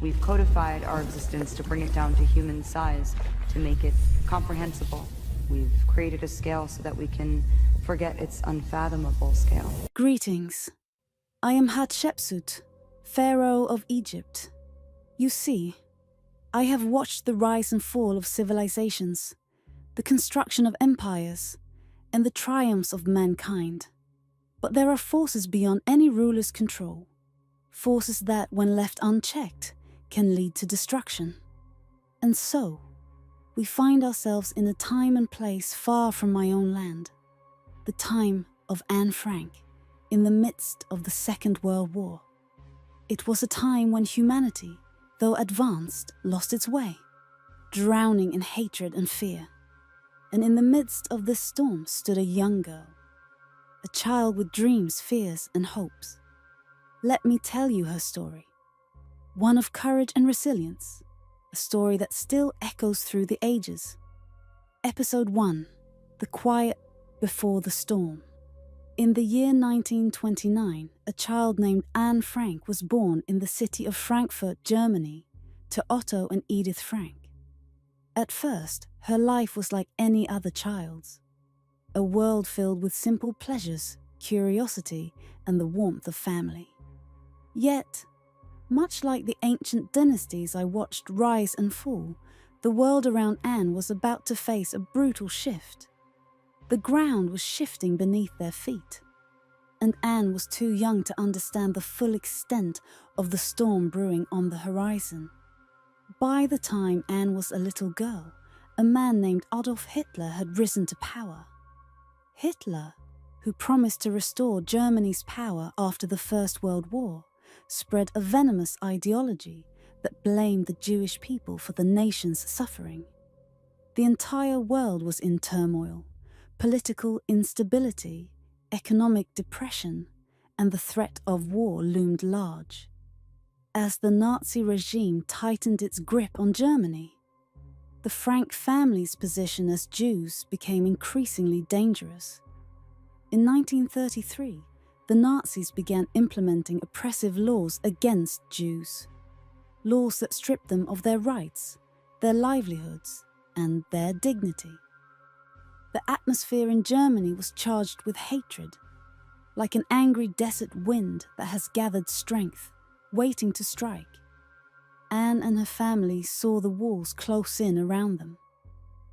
We've codified our existence to bring it down to human size, to make it comprehensible. We've created a scale so that we can forget its unfathomable scale. Greetings. I am Hatshepsut, Pharaoh of Egypt. You see, I have watched the rise and fall of civilizations, the construction of empires, and the triumphs of mankind. But there are forces beyond any ruler's control, forces that, when left unchecked, can lead to destruction. And so, we find ourselves in a time and place far from my own land, the time of Anne Frank, in the midst of the Second World War. It was a time when humanity, though advanced, lost its way, drowning in hatred and fear. And in the midst of this storm stood a young girl, a child with dreams, fears, and hopes. Let me tell you her story. One of courage and resilience, a story that still echoes through the ages. Episode 1, The Quiet Before the Storm. In the year 1929, a child named Anne Frank was born in the city of Frankfurt, Germany, to Otto and Edith Frank. At first, her life was like any other child's, a world filled with simple pleasures, curiosity, and the warmth of family. Yet, much like the ancient dynasties I watched rise and fall, the world around Anne was about to face a brutal shift. The ground was shifting beneath their feet, and Anne was too young to understand the full extent of the storm brewing on the horizon. By the time Anne was a little girl, a man named Adolf Hitler had risen to power. Hitler, who promised to restore Germany's power after the First World War, spread a venomous ideology that blamed the Jewish people for the nation's suffering. The entire world was in turmoil, political instability, economic depression, and the threat of war loomed large. As the Nazi regime tightened its grip on Germany, the Frank family's position as Jews became increasingly dangerous. In 1933, the Nazis began implementing oppressive laws against Jews, laws that stripped them of their rights, their livelihoods, and their dignity. The atmosphere in Germany was charged with hatred, like an angry desert wind that has gathered strength, waiting to strike. Anne and her family saw the walls close in around them.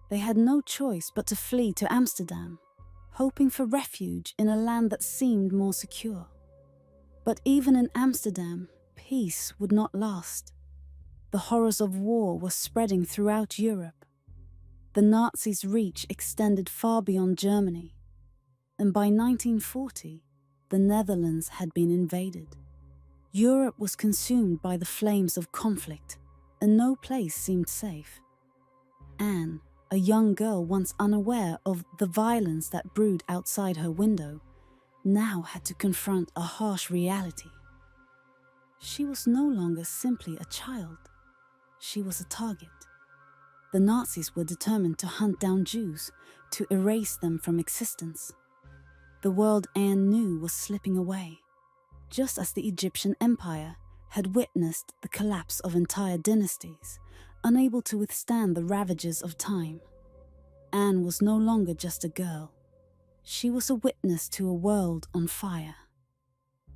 They had no choice but to flee to Amsterdam, hoping for refuge in a land that seemed more secure. But even in Amsterdam, peace would not last. The horrors of war were spreading throughout Europe. The Nazis' reach extended far beyond Germany, and by 1940, the Netherlands had been invaded. Europe was consumed by the flames of conflict, and no place seemed safe. Anne, a young girl once unaware of the violence that brewed outside her window, now had to confront a harsh reality. She was no longer simply a child. She was a target. The Nazis were determined to hunt down Jews, to erase them from existence. The world Anne knew was slipping away, just as the Egyptian Empire had witnessed the collapse of entire dynasties, unable to withstand the ravages of time. Anne was no longer just a girl. She was a witness to a world on fire.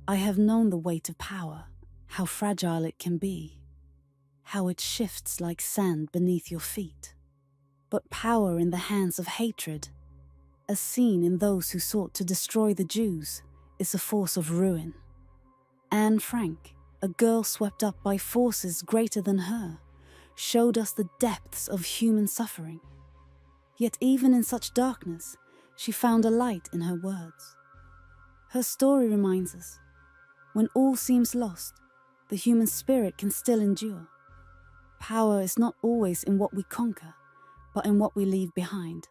I have known the weight of power, how fragile it can be, how it shifts like sand beneath your feet. But power in the hands of hatred, as seen in those who sought to destroy the Jews, is a force of ruin. Anne Frank, a girl swept up by forces greater than her, showed us the depths of human suffering. Yet even in such darkness, she found a light in her words. Her story reminds us, when all seems lost, the human spirit can still endure. Power is not always in what we conquer, but in what we leave behind.